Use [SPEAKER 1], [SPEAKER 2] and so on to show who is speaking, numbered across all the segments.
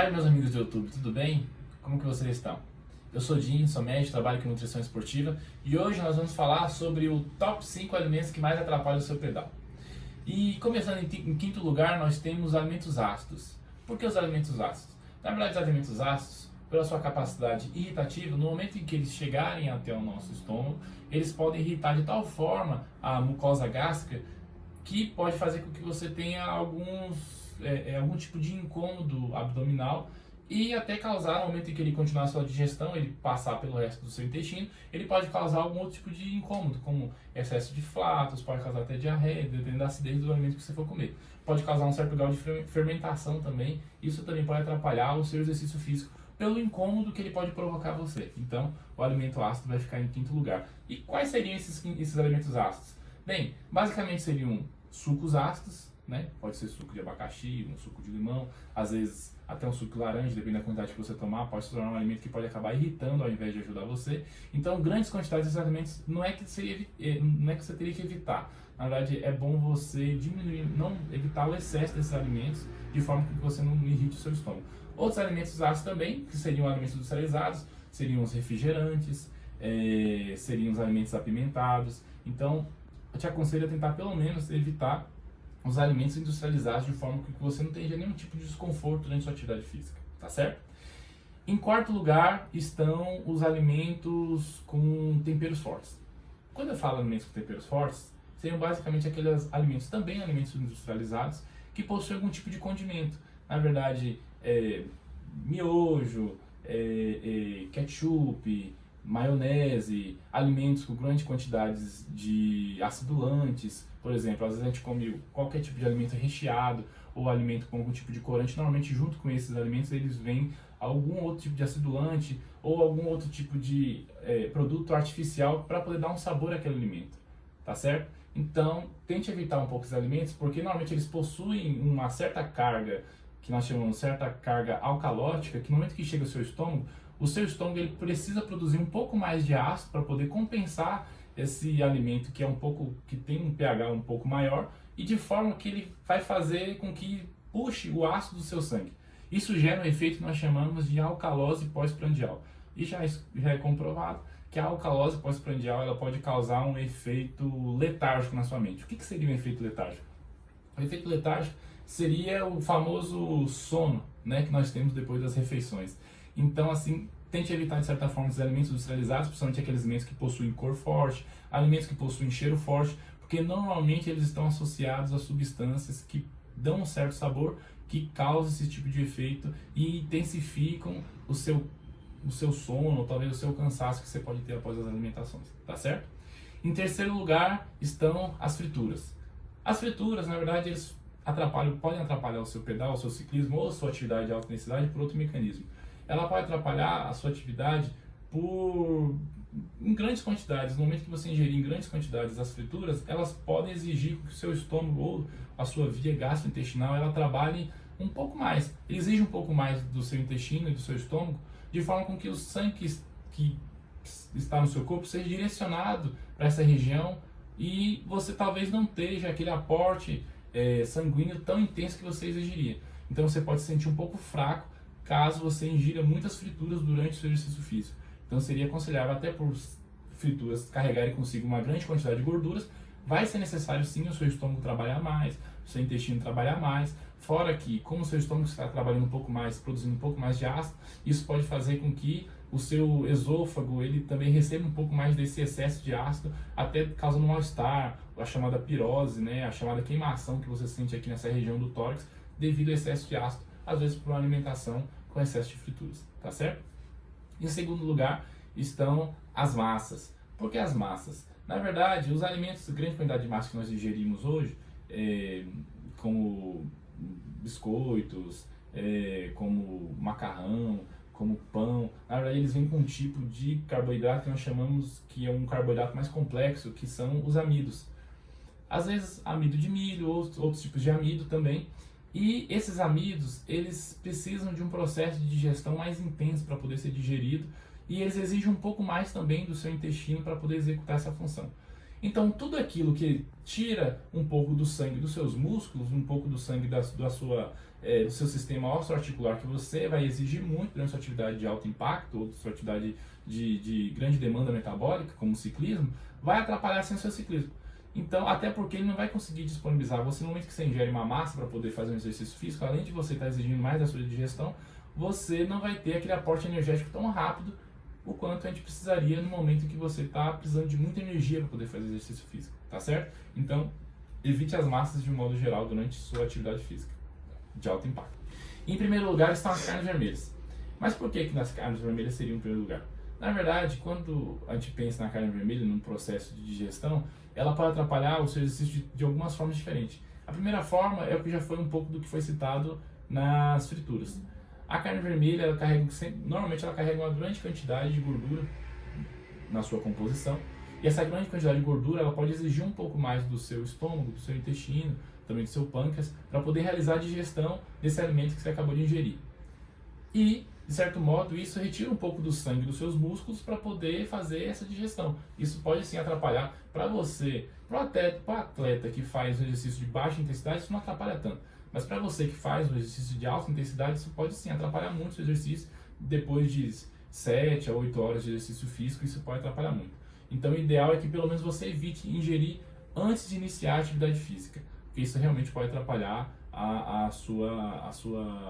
[SPEAKER 1] tarde, meus amigos do YouTube, tudo bem? Como que vocês estão? Eu sou Jim, sou médico, trabalho com nutrição esportiva e hoje nós vamos falar sobre o top 5 alimentos que mais atrapalham o seu pedal. E começando em quinto lugar, nós temos os alimentos ácidos. Por que os alimentos ácidos? Na verdade, os alimentos ácidos, pela sua capacidade irritativa, no momento em que eles chegarem até o nosso estômago, eles podem irritar de tal forma a mucosa gástrica que pode fazer com que você tenha algum tipo de incômodo abdominal e até causar, no momento em que ele continuar a sua digestão, ele passar pelo resto do seu intestino, ele pode causar algum outro tipo de incômodo, como excesso de flatos, pode causar até diarreia, dependendo da acidez do alimento que você for comer. Pode causar um certo grau de fermentação também, isso também pode atrapalhar o seu exercício físico, pelo incômodo que ele pode provocar a você. Então, o alimento ácido vai ficar em quinto lugar. E quais seriam esses alimentos ácidos? Bem, basicamente seriam sucos ácidos, né? Pode ser suco de abacaxi, um suco de limão, às vezes até um suco de laranja, dependendo da quantidade que você tomar, pode se tornar um alimento que pode acabar irritando ao invés de ajudar você. Então, grandes quantidades desses alimentos não é que você teria que evitar. Na verdade, é bom você diminuir, não evitar o excesso desses alimentos, de forma que você não irrite o seu estômago. Outros alimentos ácidos também, que seriam alimentos industrializados, seriam os refrigerantes, seriam os alimentos apimentados. Então, eu te aconselho a tentar pelo menos evitar os alimentos industrializados de forma que você não tenha nenhum tipo de desconforto durante a sua atividade física, tá certo? Em quarto lugar estão os alimentos com temperos fortes. Quando eu falo alimentos com temperos fortes, seriam basicamente aqueles alimentos, também alimentos industrializados, que possuem algum tipo de condimento. Na verdade, miojo, ketchup, maionese, alimentos com grandes quantidades de acidulantes, por exemplo, às vezes a gente come qualquer tipo de alimento recheado ou alimento com algum tipo de corante, normalmente junto com esses alimentos eles vêm algum outro tipo de acidulante ou algum outro tipo de produto artificial para poder dar um sabor àquele alimento, tá certo? Então, tente evitar um pouco esses alimentos, porque normalmente eles possuem uma certa carga, que nós chamamos de certa carga alcalótica, que no momento que chega ao seu estômago, o seu estômago ele precisa produzir um pouco mais de ácido para poder compensar esse alimento que tem um pH um pouco maior, e de forma que ele vai fazer com que puxe o ácido do seu sangue. Isso gera um efeito que nós chamamos de alcalose pós-prandial. E já é comprovado que a alcalose pós-prandial ela pode causar um efeito letárgico na sua mente. O que seria um efeito letárgico? O efeito letárgico seria o famoso sono, né, que nós temos depois das refeições. Então, assim, tente evitar, de certa forma, os alimentos industrializados, principalmente aqueles alimentos que possuem cor forte, alimentos que possuem cheiro forte, porque normalmente eles estão associados a substâncias que dão um certo sabor, que causam esse tipo de efeito e intensificam o seu sono, ou talvez o seu cansaço que você pode ter após as alimentações, tá certo? Em terceiro lugar estão as frituras. As frituras, na verdade, eles podem atrapalhar o seu pedal, o seu ciclismo ou a sua atividade de alta intensidade por outro mecanismo. Ela pode atrapalhar a sua atividade em grandes quantidades. No momento que você ingerir em grandes quantidades as frituras, elas podem exigir que o seu estômago ou a sua via gastrointestinal ela trabalhe um pouco mais, exige um pouco mais do seu intestino e do seu estômago, de forma com que o sangue que está no seu corpo seja direcionado para essa região e você talvez não esteja aquele aporte sanguíneo tão intenso que você exigiria. Então você pode se sentir um pouco fraco caso você ingira muitas frituras durante o seu exercício físico. Então seria aconselhável, até por frituras carregarem consigo uma grande quantidade de gorduras, vai ser necessário sim o seu estômago trabalhar mais, o seu intestino trabalhar mais, fora que, como o seu estômago está trabalhando um pouco mais, produzindo um pouco mais de ácido, isso pode fazer com que o seu esôfago ele também receba um pouco mais desse excesso de ácido, até causando um mal-estar, a chamada pirose, né, a chamada queimação que você sente aqui nessa região do tórax, devido ao excesso de ácido, às vezes por uma alimentação com excesso de frituras, tá certo? Em segundo lugar estão as massas. Por que as massas? Na verdade, os alimentos, grande quantidade de massa que nós ingerimos hoje, como biscoitos, como macarrão, como pão, na verdade eles vêm com um tipo de carboidrato que nós chamamos que é um carboidrato mais complexo, que são os amidos. Às vezes amido de milho, outros tipos de amido também. E esses amidos, eles precisam de um processo de digestão mais intenso para poder ser digerido e eles exigem um pouco mais também do seu intestino para poder executar essa função. Então, tudo aquilo que tira um pouco do sangue dos seus músculos, um pouco do sangue do seu sistema osteoarticular, que você vai exigir muito durante sua atividade de alto impacto ou sua atividade de grande demanda metabólica, como o ciclismo, vai atrapalhar sim o seu ciclismo. Então, até porque ele não vai conseguir disponibilizar você no momento que você ingere uma massa para poder fazer um exercício físico, além de você estar exigindo mais da sua digestão, você não vai ter aquele aporte energético tão rápido o quanto a gente precisaria no momento em que você está precisando de muita energia para poder fazer exercício físico, tá certo? Então, evite as massas de um modo geral durante sua atividade física de alto impacto. Em primeiro lugar estão as carnes vermelhas. Mas por que as carnes vermelhas seriam em primeiro lugar? Na verdade, quando a gente pensa na carne vermelha num processo de digestão, ela pode atrapalhar o seu exercício de algumas formas diferentes. A primeira forma é o que já foi um pouco do que foi citado nas frituras. A carne vermelha, normalmente ela carrega uma grande quantidade de gordura na sua composição, e essa grande quantidade de gordura ela pode exigir um pouco mais do seu estômago, do seu intestino, também do seu pâncreas, para poder realizar a digestão desse alimento que você acabou de ingerir. E, de certo modo, isso retira um pouco do sangue dos seus músculos para poder fazer essa digestão. Isso pode sim atrapalhar para você, para o atleta que faz um exercício de baixa intensidade, isso não atrapalha tanto. Mas para você que faz um exercício de alta intensidade, isso pode sim atrapalhar muito o seu exercício. Depois de 7 a 8 horas de exercício físico, isso pode atrapalhar muito. Então o ideal é que pelo menos você evite ingerir antes de iniciar a atividade física, porque isso realmente pode atrapalhar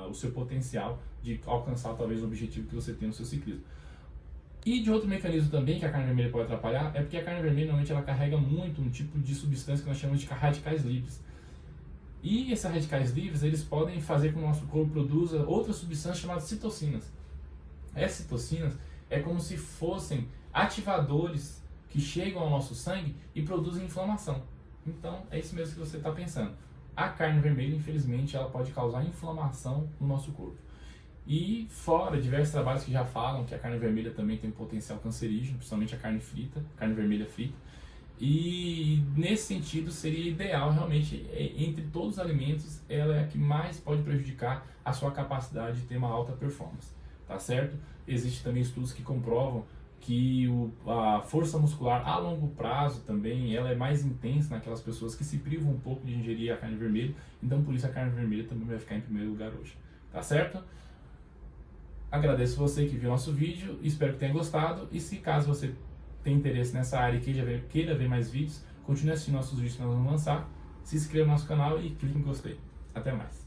[SPEAKER 1] o seu potencial de alcançar talvez o objetivo que você tem no seu ciclismo. E de outro mecanismo também que a carne vermelha pode atrapalhar é porque a carne vermelha normalmente ela carrega muito um tipo de substância que nós chamamos de radicais livres. E esses radicais livres, eles podem fazer com que o nosso corpo produza outras substâncias chamadas citocinas. Essas citocinas é como se fossem ativadores que chegam ao nosso sangue e produzem inflamação. Então, é isso mesmo que você está pensando. A carne vermelha, infelizmente, ela pode causar inflamação no nosso corpo. E fora, diversos trabalhos que já falam que a carne vermelha também tem potencial cancerígeno, principalmente a carne frita, carne vermelha frita. E nesse sentido seria ideal realmente, entre todos os alimentos, ela é a que mais pode prejudicar a sua capacidade de ter uma alta performance, tá certo? Existem também estudos que comprovam que a força muscular a longo prazo também, ela é mais intensa naquelas pessoas que se privam um pouco de ingerir a carne vermelha, então por isso a carne vermelha também vai ficar em primeiro lugar hoje, tá certo? Agradeço você que viu nosso vídeo, espero que tenha gostado, e se caso você tem interesse nessa área e queira ver mais vídeos, continue assistindo nossos vídeos que nós vamos lançar, se inscreva no nosso canal e clique em gostei. Até mais!